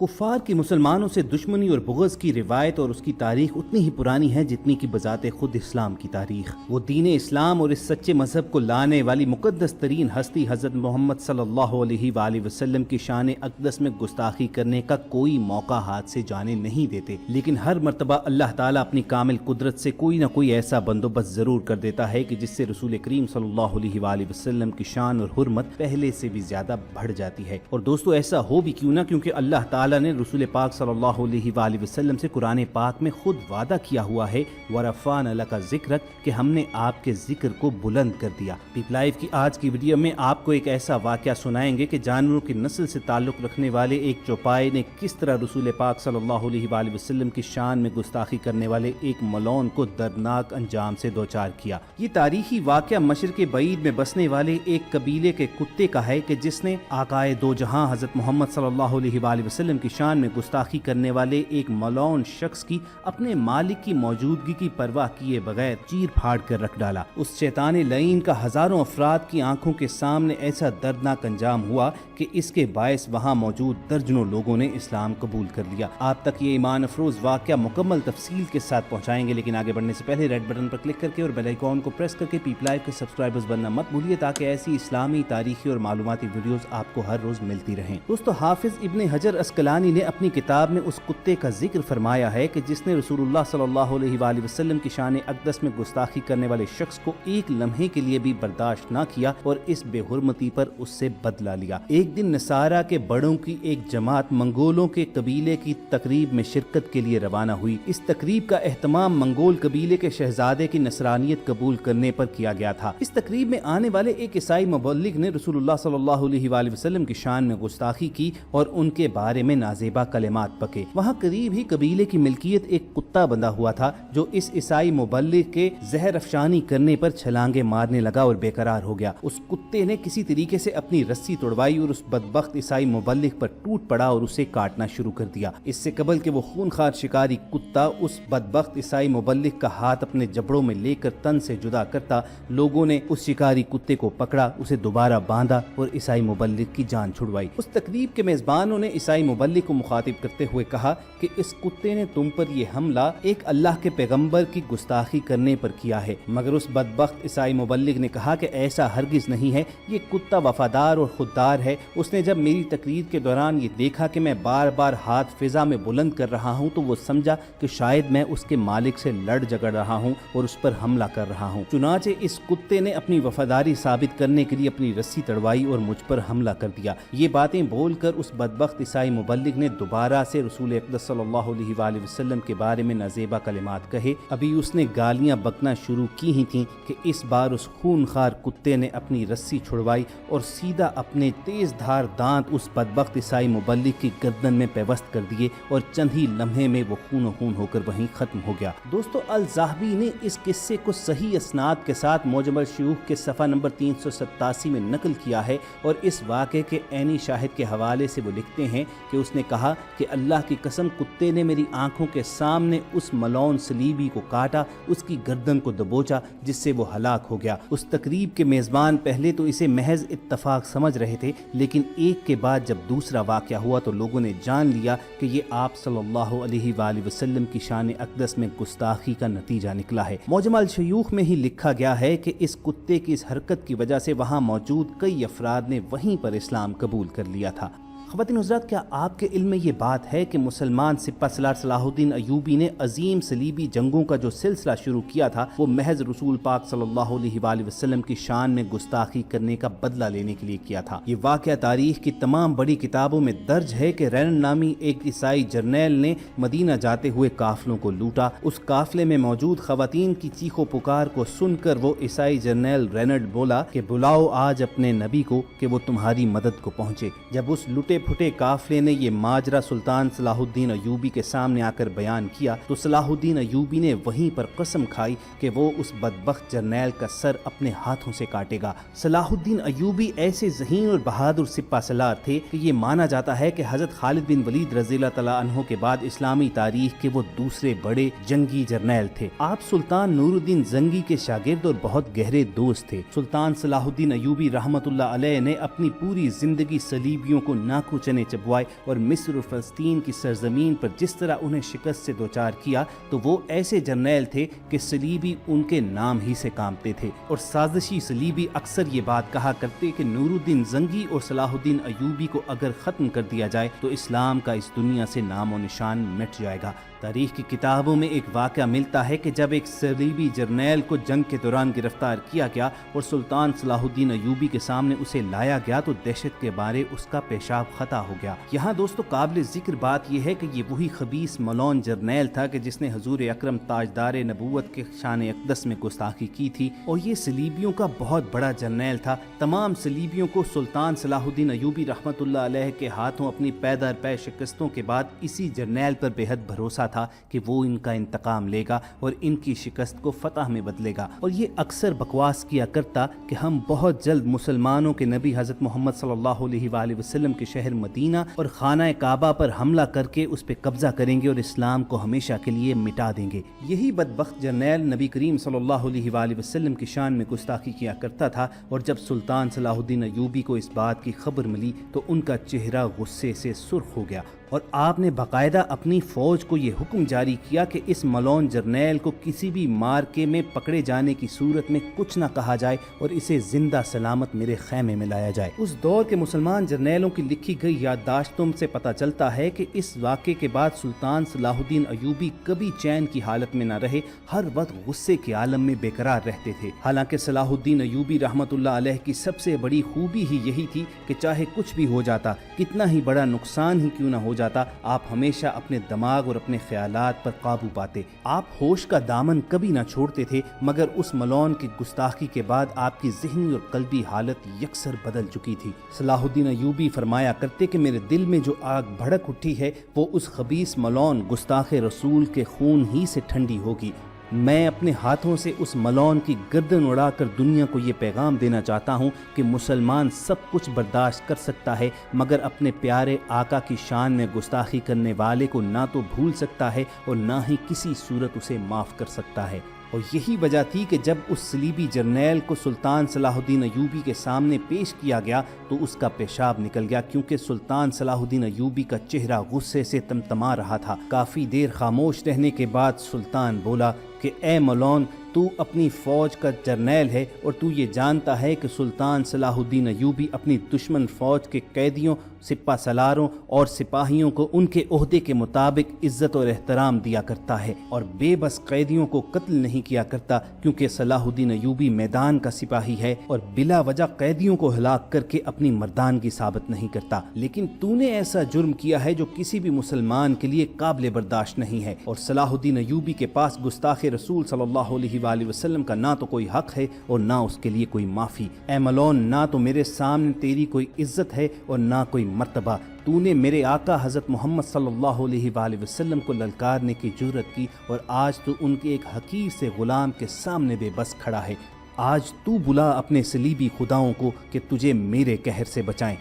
کفار کی مسلمانوں سے دشمنی اور بغض کی روایت اور اس کی تاریخ اتنی ہی پرانی ہے جتنی کی بذات خود اسلام کی تاریخ۔ وہ دین اسلام اور اس سچے مذہب کو لانے والی مقدس ترین ہستی حضرت محمد صلی اللہ علیہ وآلہ وسلم کی شان اقدس میں گستاخی کرنے کا کوئی موقع ہاتھ سے جانے نہیں دیتے، لیکن ہر مرتبہ اللہ تعالیٰ اپنی کامل قدرت سے کوئی نہ کوئی ایسا بندوبست ضرور کر دیتا ہے کہ جس سے رسول کریم صلی اللہ علیہ وآلہ وسلم کی شان اور حرمت پہلے سے بھی زیادہ بڑھ جاتی ہے۔ اور دوستو ایسا ہو بھی کیوں نہ، کیونکہ اللہ تعالیٰ نے رسول پاک صلی اللہ علیہ وآلہ وسلم سے قرآن پاک میں خود وعدہ کیا ہوا ہے وَرَفَعْنَا لَكَ ذِكْرَكَ کہ ہم نے آپ کے ذکر کو بلند کر دیا۔ پیپ لائف کی آج کی ویڈیو میں آپ کو ایک ایسا واقعہ سنائیں گے کہ جانوروں کی نسل سے تعلق رکھنے والے ایک چوپائے نے کس طرح رسول پاک صلی اللہ علیہ وآلہ وسلم کی شان میں گستاخی کرنے والے ایک ملعون کو دردناک انجام سے دوچار کیا۔ یہ تاریخی واقعہ مشرق بعید میں بسنے والے ایک قبیلے کے کتے کا ہے کہ جس نے آقائے دو جہاں حضرت محمد صلی اللہ علیہ وآلہ وسلم کی شان میں گستاخی کرنے والے ایک ملعون شخص کی اپنے مالک کی موجودگی کی پرواہ کیے بغیر چیر پھاڑ کر رکھ ڈالا۔ اس شیطان لعین کا ہزاروں افراد کی آنکھوں کے سامنے ایسا دردناک انجام ہوا کہ اس کے باعث وہاں موجود درجنوں لوگوں نے اسلام قبول کر لیا۔ آپ تک یہ ایمان افروز واقعہ مکمل تفصیل کے ساتھ پہنچائیں گے، لیکن آگے بڑھنے سے پہلے ریڈ بٹن پر کلک کر کے اور بیل آئیکن کو پریس کر کے پیپ لائف کے سبسکرائبرز بننا مت بھولیے تاکہ ایسی اسلامی تاریخی اور معلوماتی ویڈیوز آپ کو ہر روز ملتی رہیں۔ دوستو حافظ ابن حجر اسقلانی نے اپنی کتاب میں اس کتے کا ذکر فرمایا ہے کہ جس نے رسول اللہ صلی اللہ علیہ وآلہ وسلم کی شان اقدس میں گستاخی کرنے والے شخص کو ایک لمحے کے لیے بھی برداشت نہ کیا اور اس بے حرمتی پر اس سے بدلہ لیا۔ ایک دن نصارہ کے بڑوں کی ایک جماعت منگولوں کے قبیلے کی تقریب میں شرکت کے لیے روانہ ہوئی۔ اس تقریب کا اہتمام منگول قبیلے کے شہزادے کی نصرانیت قبول کرنے پر کیا گیا تھا۔ اس تقریب میں آنے والے ایک عیسائی مبلغ نے رسول اللہ صلی اللہ علیہ وآلہ وسلم کی شان میں گستاخی کی اور ان کے بارے میں نازیبا کلمات بکے۔ وہاں قریب ہی قبیلے کی ملکیت ایک کتا بندھا ہوا تھا جو اس عیسائی مبلغ کے زہر افشانی کرنے پر چھلانگے مارنے لگا اور بے قرار ہو گیا۔ اس کتے نے کسی طریقے سے اپنی رسی توڑوائی اور اس بدبخت عیسائی مبلغ پر ٹوٹ پڑا اور اسے کاٹنا شروع کر دیا۔ اس سے قبل کہ وہ خونخوار شکاری کتا اس بدبخت عیسائی مبلغ کا ہاتھ اپنے جبڑوں میں لے کر تن سے جدا کرتا، لوگوں نے اس شکاری کتے کو پکڑا، اسے دوبارہ باندھا اور عیسائی مبلغ کی جان چھڑوائی۔ اس تقریب کے میزبانوں نے عیسائی مبلغ کو مخاطب کرتے ہوئے کہا کہ اس کتے نے تم پر یہ حملہ ایک اللہ کے پیغمبر کی گستاخی کرنے پر کیا ہے، مگر اس بدبخت عیسائی مبلغ نے کہا کہ ایسا ہرگز نہیں ہے، یہ کتا وفادار اور خوددار ہے۔ اس نے جب میری تقریر کے دوران یہ دیکھا کہ میں بار بار ہاتھ فضا میں بلند کر رہا ہوں تو وہ سمجھا کہ شاید میں اس کے مالک سے لڑ جھگڑ رہا ہوں اور اس پر حملہ کر رہا ہوں۔ چنانچہ اس کتے نے اپنی وفاداری ثابت کرنے کے لیے اپنی رسی تڑوائی اور مجھ پر حملہ کر دیا۔ یہ باتیں بول کر اس بدبخت عیسائی مبلغ نے دوبارہ سے رسول اقدس صلی اللہ علیہ وآلہ وسلم کے بارے میں نازیبا کلمات کہے۔ ابھی اس نے گالیاں بکنا شروع کی ہی تھیں کہ اس بار اس خونخوار کتے نے اپنی رسی چھڑوائی اور سیدھا اپنے تیز دھار دانت اس بدبخت عیسائی مبلغ کی گردن میں پیوست کر دیے اور چند ہی لمحے میں وہ خون و خون ہو کر وہیں ختم ہو گیا۔ دوستو الزاہبی نے اس قصے کو صحیح اسناد کے ساتھ معجم الشیوخ کے صفحہ نمبر 387 میں نقل کیا ہے اور اس واقعے کے عینی شاہد کے حوالے سے وہ لکھتے ہیں کہ اس نے کہا کہ اللہ کی قسم کتے نے میری آنکھوں کے سامنے اس ملعون صلیبی کو کاٹا، اس کی گردن کو دبوچا جس سے وہ ہلاک ہو گیا۔ اس تقریب کے میزبان پہلے تو اسے محض اتفاق سمجھ رہے تھے، لیکن ایک کے بعد جب دوسرا واقعہ ہوا تو لوگوں نے جان لیا کہ یہ آپ صلی اللہ علیہ وآلہ وسلم کی شان اقدس میں گستاخی کا نتیجہ نکلا ہے۔ معجم الشیوخ میں ہی لکھا گیا ہے کہ اس کتے کی اس حرکت کی وجہ سے وہاں موجود کئی افراد نے وہیں پر اسلام قبول کر لیا تھا۔ خواتین حضرات، کیا آپ کے علم میں یہ بات ہے کہ مسلمان سپہ سالار صلاح الدین ایوبی نے عظیم صلیبی جنگوں کا جو سلسلہ شروع کیا تھا وہ محض رسول پاک صلی اللہ علیہ وآلہ وسلم کی شان میں گستاخی کرنے کا بدلہ لینے کے لیے کیا تھا؟ یہ واقعہ تاریخ کی تمام بڑی کتابوں میں درج ہے کہ رینلڈ نامی ایک عیسائی جرنیل نے مدینہ جاتے ہوئے قافلوں کو لوٹا۔ اس قافلے میں موجود خواتین کی چیخ و پکار کو سن کر وہ عیسائی جرنیل رینلڈ بولا کہ بلاؤ آج اپنے نبی کو کہ وہ تمہاری مدد کو پہنچے۔ جب اس لٹے پھٹے قافلے نے یہ ماجرا سلطان صلاح الدین ایوبی کے سامنے آ کر بیان کیا تو صلاح الدین ایوبی نے وہیں پر قسم کھائی کہ وہ اس بدبخت جرنیل کا سر اپنے ہاتھوں سے کاٹے گا۔ صلاح الدین ایوبی ایسے ذہین اور بہادر سپہ سالار تھے کہ یہ مانا جاتا ہے کہ حضرت خالد بن ولید رضی اللہ تعالیٰ عنہ کے بعد اسلامی تاریخ کے وہ دوسرے بڑے جنگی جرنیل تھے۔ آپ سلطان نور الدین زنگی کے شاگرد اور بہت گہرے دوست تھے۔ سلطان صلاح الدین ایوبی رحمۃ اللہ علیہ نے اپنی پوری زندگی صلیبیوں کو ناکو लाखों चने चबवाए और मिस्र और फलस्तीन की सरजमीन पर जिस तरह उन्हें शिकस्त से दोचार किया, तो वो ऐसे जर्नैल थे कि सलीबी उनके नाम ही से कांपते थे। और साजिशी सलीबी अक्सर ये बात कहा करते कि नूरुद्दीन जंगी और सलाहुद्दीन अयूबी को अगर ख़त्म कर दिया जाए तो इस्लाम का इस दुनिया से नामो निशान मिट जाएगा। तारीख की किताबों में एक वाक़या मिलता है कि जब एक सलीबी जर्नैल को जंग के दौरान गिरफ्तार किया गया और सुल्तान सलाहुद्दीन अयूबी के सामने उसे लाया गया तो दहशत के बारे उसका पेशाब खता हो गया। यहाँ दोस्तों काबिल जिक्र बात यह है कि ये वही खबीस मलौन जर्नैल था कि जिसने हजूर अकरम ताजदार नबूवत के शान अक़दस में गुस्ताखी की थी, और ये सलीबियों का बहुत बड़ा जर्नैल था। तमाम सलीबियों को सुल्तान सलाहुद्दीन अयूबी रहमतुल्लाह अलैह के हाथों अपनी पैदर पै शिकस्तों के बाद इसी जर्नैल पर बेहद भरोसा था कि वो इनका इंतकाम लेगा और इनकी शिकस्त को फतह में बदलेगा। और ये अक्सर बकवास किया करता कि हम बहुत जल्द मुसलमानों के नबी हज़रत मोहम्मद सल्लल्लाहु अलैहि वसल्लम के शहर मदीना और खाना काबा पर हमला करके उस पर कब्जा करेंगे और इस्लाम को हमेशा के लिए मिटा देंगे। यही बदबख्त जर्नैल नबी करीम सल्लल्लाहु अलैहि वसल्लम की शान में गुस्ताखी किया करता था। और जब सुल्तान सलाहुद्दीन अयूबी को इस बात की खबर मिली तो उनका चेहरा गुस्से से सुर्ख हो गया और आपने बाकायदा अपनी फौज को ये हुक्म जारी किया कि इस मलौन जर्नैल को किसी भी मार्के में पकड़े जाने की सूरत में कुछ ना कहा जाए और इसे जिंदा सलामत मेरे खैमे में लाया जाए। उस दौर के मुसलमान जर्नैलों की लिखी गई याददाश्तों से पता चलता है कि इस वाक़े के बाद सुल्तान सलाहुद्दीन अयूबी कभी चैन की हालत में न रहे, हर वक्त गुस्से के आलम में बेकरार रहते थे। हालांकि सलाहुद्दीन अयूबी रहमतुल्लाह अलैह की सबसे बड़ी खूबी ही यही थी कि चाहे कुछ भी हो जाता, कितना ही बड़ा नुकसान ही क्यों न हो जाता, आप हमेशा अपने दिमाग और अपने ख्यालात पर काबू पाते। आप होश का दामन कभी ना छोड़ते थे, मगर उस मलौन की गुस्ताखी के बाद आपकी ज़हनी और कल्बी हालत यकसर बदल चुकी थी। सलाहुद्दीन अयूबी फरमाया करते कि मेरे दिल में जो आग भड़क उठी है वो उस खबीस मलौन गुस्ताखे रसूल के खून ही से ठंडी होगी। मैं अपने हाथों से उस मलौन की गर्दन उड़ाकर दुनिया को ये पैगाम देना चाहता हूँ कि मुसलमान सब कुछ बर्दाश्त कर सकता है, मगर अपने प्यारे आका की शान में गुस्ताखी करने वाले को ना तो भूल सकता है और ना ही किसी सूरत उसे माफ़ कर सकता है। और यही वजह थी कि जब उस सलीबी जर्नैल को सुल्तान सलाहुद्दीन अयूबी के सामने पेश किया गया तो उसका पेशाब निकल गया, क्योंकि सुल्तान सलाहुद्दीन अयूबी का चेहरा गुस्से से तमतमा रहा था। काफ़ी देर खामोश रहने के बाद सुल्तान बोला कि ए मलौन, तू अपनी फ़ौज का जर्नैल है और तू ये जानता है कि सुल्तान सलाहुद्दीन अयूबी अपनी दुश्मन फ़ौज के कैदियों, सिपा सलारों और सिपाहियों को उनके ओहदे के मुताबिक इज़्ज़त और एहतराम दिया करता है और बेबस कैदियों को कत्ल नहीं किया करता, क्योंकि सलाहुद्दीन अयूबी मैदान का सिपाही है और बिला वजह कैदियों को हलाक करके अपनी मर्दानगी साबित नहीं करता। लेकिन तूने ऐसा जुर्म किया है जो किसी भी मुसलमान के लिए काबिल बर्दाश्त नहीं है। और सलाहुद्दीन अयूबी के पास गुस्ताखे रसूल सल्लल्लाहु अलैहि वसल्लम का ना तो कोई हक है और ना उसके लिए कोई माफ़ी। ए मलौन, ना तो मेरे सामने तेरी कोई इज्जत है और ना कोई मर्तबा। तूने मेरे आका हज़रत मोहम्मद सल्लल्लाहु अलैहि वसल्लम को ललकारने की जुर्रत की और आज तू उनके एक हकीर से गुलाम के सामने बेबस खड़ा है। आज तू बुला अपने सलीबी खुदाओं को कि तुझे मेरे कहर से बचाएं।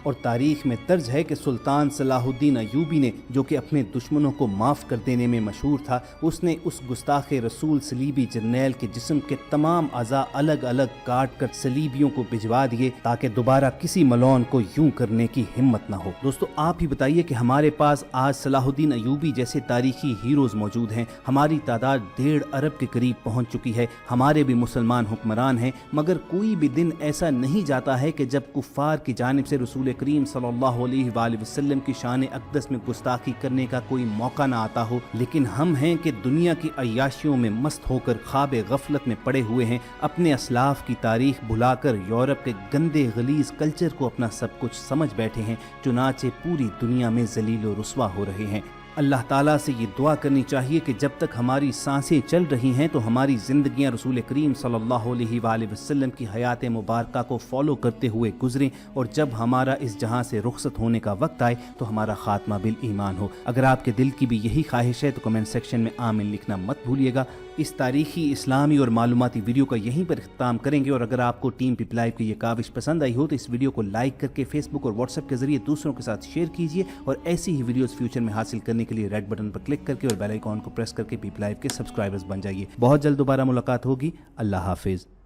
और तारीख़ में दर्ज है कि सुल्तान सलाहुद्दीन अयूबी ने, जो कि अपने दुश्मनों को माफ़ कर देने में मशहूर था, उसने उस गुस्ताखे रसूल सलीबी जर्नैल के जिस्म के तमाम अज़ा अलग अलग काट कर सलीबियों को भिजवा दिए ताकि दोबारा किसी मलौन को यूं करने की हिम्मत ना हो। दोस्तों, आप ही बताइए कि हमारे पास आज सलाहुद्दीन अयूबी जैसे तारीखी हीरोज़ मौजूद हैं। हमारी तादाद 1.5 अरब के करीब पहुँच चुकी है। हमारे भी मुसलमान हुक्मरान हैं, मगर कोई भी दिन ऐसा नहीं जाता है कि जब कुफ़ार की जानिब से रसूल करीम सल्लल्लाहु अलैहि वसल्लम की शान अक़दस में गुस्ताखी करने का कोई मौका ना आता हो। लेकिन हम हैं कि दुनिया की अय्याशियों में मस्त होकर ख्वाब गफलत में पड़े हुए हैं, अपने असलाफ की तारीख भुलाकर यूरोप के गंदे गलीज कल्चर को अपना सब कुछ समझ बैठे हैं, चुनाचे पूरी दुनिया में जलील व रुस्वा हो रहे हैं। अल्लाह ताला से ये दुआ करनी चाहिए कि जब तक हमारी सांसें चल रही हैं तो हमारी ज़िंदगियां रसूल करीम सल्लल्लाहु अलैहि वसल्लम की हयात मुबारका को फॉलो करते हुए गुजरें, और जब हमारा इस जहां से रुखसत होने का वक्त आए तो हमारा खात्मा बिल ईमान हो। अगर आपके दिल की भी यही ख्वाहिश है तो कमेंट सेक्शन में आमीन लिखना मत भूलिएगा। इस तारीखी, इस्लामी और मालूमाती वीडियो का यहीं पर इख्तिताम करेंगे, और अगर आपको टीम पीपल लाइव की ये काविश पसंद आई हो तो इस वीडियो को लाइक करके फेसबुक और व्हाट्सएप के जरिए दूसरों के साथ शेयर कीजिए, और ऐसी ही वीडियोस फ्यूचर में हासिल करने के लिए रेड बटन पर क्लिक करके और बेल आइकॉन को प्रेस करके पीपल लाइव के सब्सक्राइबर्स बन जाइए। बहुत जल्द दोबारा मुलाकात होगी। अल्लाह हाफिज़।